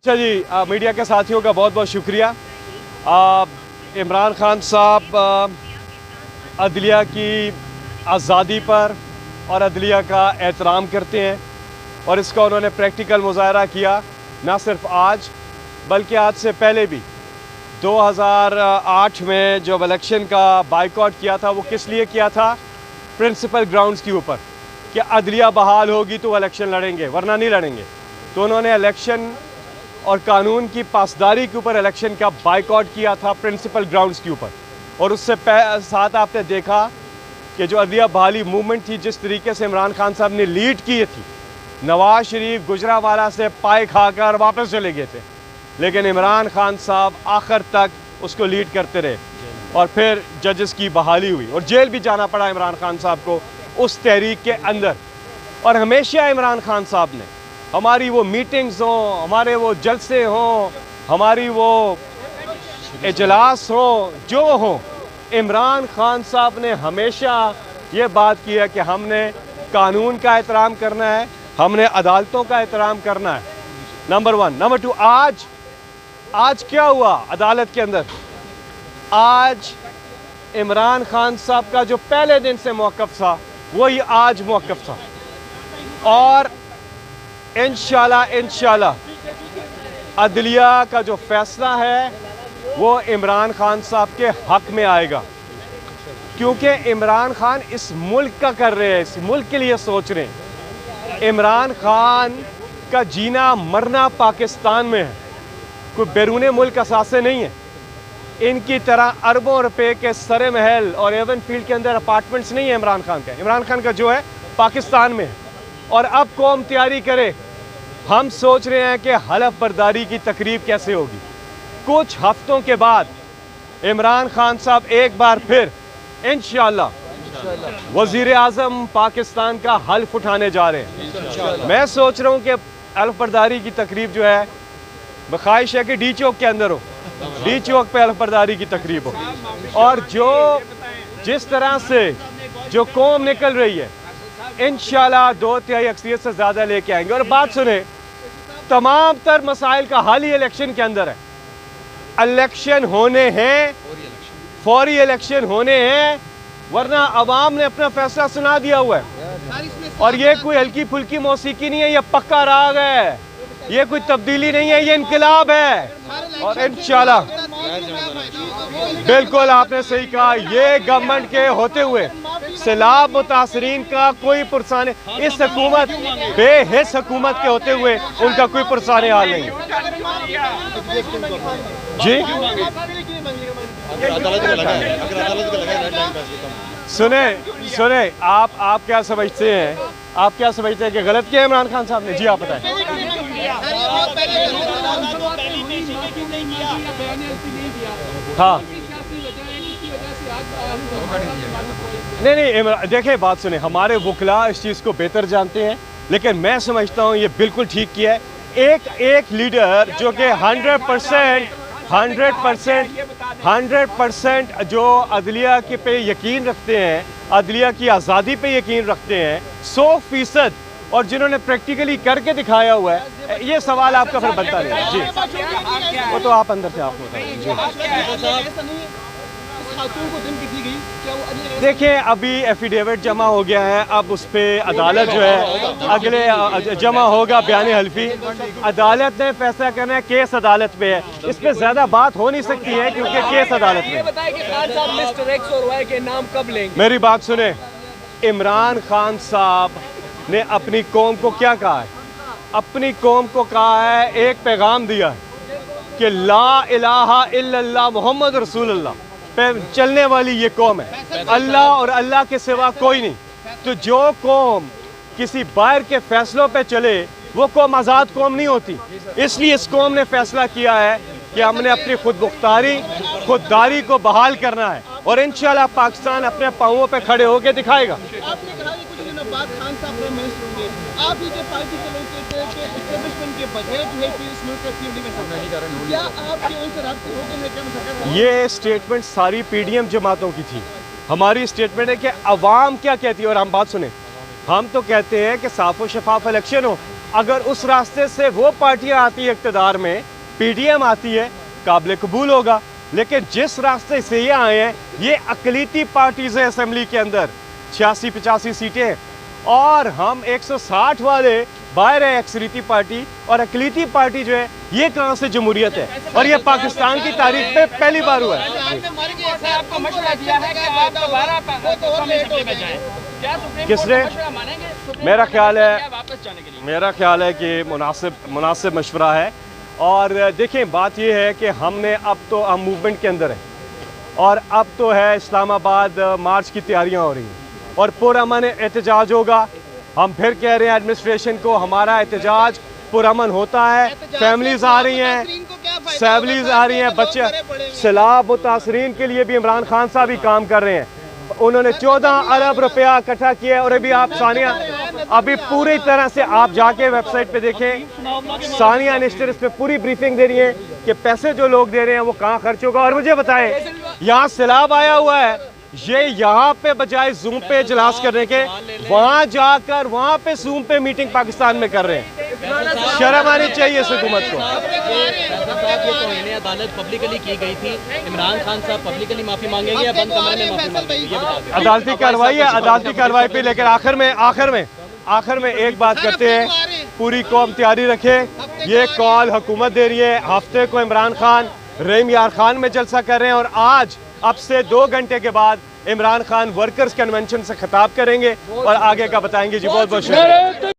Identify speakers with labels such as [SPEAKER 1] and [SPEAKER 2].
[SPEAKER 1] अच्छा जी, मीडिया के साथियों का बहुत बहुत शुक्रिया। इमरान खान साहब अदलिया की आज़ादी पर और अदलिया का एहतराम करते हैं और इसका उन्होंने प्रैक्टिकल मुज़ाहरा किया, ना सिर्फ आज बल्कि आज से पहले भी। 2008 में जब इलेक्शन का बाइकआउट किया था, वो किस लिए किया था? प्रिंसिपल ग्राउंड्स के ऊपर कि अदलिया बहाल होगी तो इलेक्शन लड़ेंगे, वरना नहीं लड़ेंगे। तो उन्होंने इलेक्शन और कानून की पासदारी के ऊपर इलेक्शन का बाइकआउट किया था प्रिंसिपल ग्राउंड्स के ऊपर। और उससे साथ आपने देखा कि जो अदलिया बहाली मूवमेंट थी, जिस तरीके से इमरान खान साहब ने लीड की थी, नवाज शरीफ गुजरावाला से पाए खाकर वापस चले गए थे, लेकिन इमरान खान साहब आखिर तक उसको लीड करते रहे और फिर जजेस की बहाली हुई और जेल भी जाना पड़ा इमरान खान साहब को उस तहरीक के अंदर। और हमेशा इमरान खान साहब ने हमारी वो मीटिंग्स हों, हमारे वो जलसे हों, हमारी वो इजलास हों, जो हों, इमरान खान साहब ने हमेशा ये बात की है कि हमने कानून का एहतराम करना है, हमने अदालतों का एहतराम करना है, नंबर 1। नंबर 2, आज क्या हुआ अदालत के अंदर? आज इमरान खान साहब का जो पहले दिन से मौक़िफ़ था, वही आज मौक़िफ़ था। और इंशाल्लाह अदलिया का जो फैसला है वो इमरान खान साहब के हक में आएगा, क्योंकि इमरान खान इस मुल्क का कर रहे हैं, इस मुल्क के लिए सोच रहे हैं। इमरान खान का जीना मरना पाकिस्तान में है, कोई बैरून मुल्क असासे नहीं है। इनकी तरह अरबों रुपए के सरे महल और एवन फील्ड के अंदर अपार्टमेंट्स नहीं है इमरान खान का। इमरान खान का जो है पाकिस्तान में है। और अब कौम तैयारी करे, हम सोच रहे हैं कि हलफ बर्दारी की तकरीब कैसे होगी। कुछ हफ्तों के बाद इमरान खान साहब एक बार फिर इंशाअल्लाह वज़ीर आज़म पाकिस्तान का हल्फ उठाने जा रहे हैं। मैं सोच रहा हूँ कि हल्फ बर्दारी की तकरीब जो है, ख्वाहिश है कि डी चौक के अंदर हो, डी चौक पे हल्फ बर्दारी की तकरीब हो। और जिस तरह से जो कौम निकल रही है, इंशाल्लाह 2/3 अक्सरियत से ज़्यादा लेके आएंगे। और बात सुने, तमाम तर मसाइल का हल ही इलेक्शन के अंदर है। इलेक्शन होने हैं, फौरी इलेक्शन होने हैं, वरना अवाम ने अपना फैसला सुना दिया हुआ है। और ये कोई हल्की फुल्की मौसीकी नहीं है, ये पक्का राग है, ये कोई तब्दीली नहीं है, ये इनकलाब है। और इंशाल्लाह बिल्कुल आपने सही कहा, ये गवर्नमेंट के होते हुए सैलाब मुतासरीन का कोई पुरसान, इस हुकूमत बेहिस हुकूमत के होते हुए उनका कोई पुरसान हाल नहीं जी। सुने आप क्या समझते हैं, आप क्या समझते हैं कि गलत किया इमरान खान साहब ने? जी आप बताएं। हाँ नहीं, देखिए बात सुने, हमारे वकला इस चीज़ को बेहतर जानते हैं, लेकिन मैं समझता हूँ ये बिल्कुल ठीक किया है। एक लीडर जो कि 100% जो अदलिया के पे यकीन रखते हैं, अदलिया की आज़ादी पे यकीन रखते हैं 100%, और जिन्होंने प्रैक्टिकली करके दिखाया हुआ है, ये सवाल आपका फिर बनता नहीं है जी। वो तो आप अंदर से आप बताइए। देखिए अभी एफिडेविट जमा हो गया है, अब उस पर अदालत जो है अगले जमा होगा बयान हल्फी। अदालत ने फैसला करना है, केस अदालत पे है, इस पे ज्यादा बात हो नहीं सकती है क्योंकि केस अदालत में।
[SPEAKER 2] मिस्टर एक्स और वाई के नाम कब लेंगे?
[SPEAKER 1] मेरी बात सुने, इमरान खान साहब ने अपनी कौम को क्या कहा है? अपनी कौम को कहा है, एक पैगाम दिया है कि ला इलाहा इल्लल्लाह मोहम्मद रसूलुल्लाह पे चलने वाली ये कौम है, अल्लाह और अल्लाह के सिवा कोई नहीं। तो जो कौम किसी बाहर के फैसलों पे चले, वो कौम आज़ाद कौम नहीं होती। इसलिए इस कौम ने फैसला किया है कि हमने अपनी खुददारी को बहाल करना है, और इंशाल्लाह पाकिस्तान अपने पाँवों पे खड़े होकर दिखाएगा।
[SPEAKER 3] आपने कहा कि कुछ दिनों बाद खान साहब प्राइम मिनिस्टर होंगे, आप ही के पार्टी के लोग कहते हैं कि एस्टेब्लिशमेंट के बगैर जो है फिर इस मुल्क का नहीं कर सकता, क्या आपके उनसे राब्ते हो गए हैं? क्या
[SPEAKER 1] ये स्टेटमेंट सारी पीडीएम जमातों की थी। हमारी स्टेटमेंट है कि अवाम क्या कहती है, और हम बात सुने, हम तो कहते हैं कि साफ और शफाफ इलेक्शन हो, अगर उस रास्ते से वो पार्टियां आती है इक़्तिदार में, पीडीएम आती है, काबिल कबूल होगा। लेकिन जिस रास्ते से ये आए हैं, ये अक़लीती पार्टीज़ है असेंबली के अंदर, 86-85 सीटें हैं, और हम 160 वाले बाहर है अक्सरीती पार्टी, और अक़लीती पार्टी जो है ये कहाँ से जमहूरियत है? और ये पाकिस्तान की तारीख में पहली बार हुआ है।
[SPEAKER 2] आपको मशवरा दिया है कि आप दोबारा कौमी असेंबली में जाएं। क्या सुप्रीम
[SPEAKER 1] किसने?
[SPEAKER 2] कोर्ट मशवरा मानेंगे? सुप्रीम
[SPEAKER 1] मेरा
[SPEAKER 2] कोर्ट
[SPEAKER 1] ख्याल
[SPEAKER 2] ने
[SPEAKER 1] है
[SPEAKER 2] क्या वापस जाने के लिए?
[SPEAKER 1] मेरा ख्याल है कि मुनासिब मशवरा है। और देखें, बात यह है कि हमने अब तो हम मूवमेंट के अंदर हैं, और अब तो है इस्लामाबाद मार्च की तैयारियां हो रही हैं, और पुरअमन एहतजाज होगा। हम फिर कह रहे हैं एडमिनिस्ट्रेशन को, हमारा एहतजाज पुरअमन होता है, फैमिलीज आ रही हैं, फैमिलीज आ रही हैं, बच्चे सैलाब मुतासरीन के लिए भी इमरान खान साहब ही काम कर रहे हैं। उन्होंने 14 अरब रुपया इकट्ठा किया है, और अभी आप सानिया, अभी पूरी तरह से आप जाके वेबसाइट पे देखें, सानिया निश्चित इस पे पूरी ब्रीफिंग दे रही है कि पैसे जो लोग दे रहे हैं वो कहाँ खर्च होगा। और मुझे बताएं, यहाँ सैलाब आया हुआ है, ये यहाँ पे बजाय जूम पे इजलास करने के, वहाँ जाकर वहाँ पे जूम पे मीटिंग पाकिस्तान में कर रहे हैं। शर्म आनी चाहिए इस हुकूमत को।
[SPEAKER 4] ये तौहीन अदालत पब्लिकली की गई थी, इमरान खान साहब पब्लिकली माफी मांगेंगे या बंद कमरे में माफी मांगेंगे, ये बता दें।
[SPEAKER 1] अदालती कार्रवाई है, अदालती कार्रवाई पे, लेकिन आखिर में एक बात करते हैं, पूरी कौम तैयारी रखे। ये कॉल हुकूमत दे रही है, हफ्ते को इमरान खान रहीम यार खान में जलसा कर रहे हैं, और आज अब से 2 घंटे के बाद इमरान खान वर्कर्स कन्वेंशन से खिताब करेंगे और आगे का बताएंगे। जी बहुत बहुत शुक्रिया।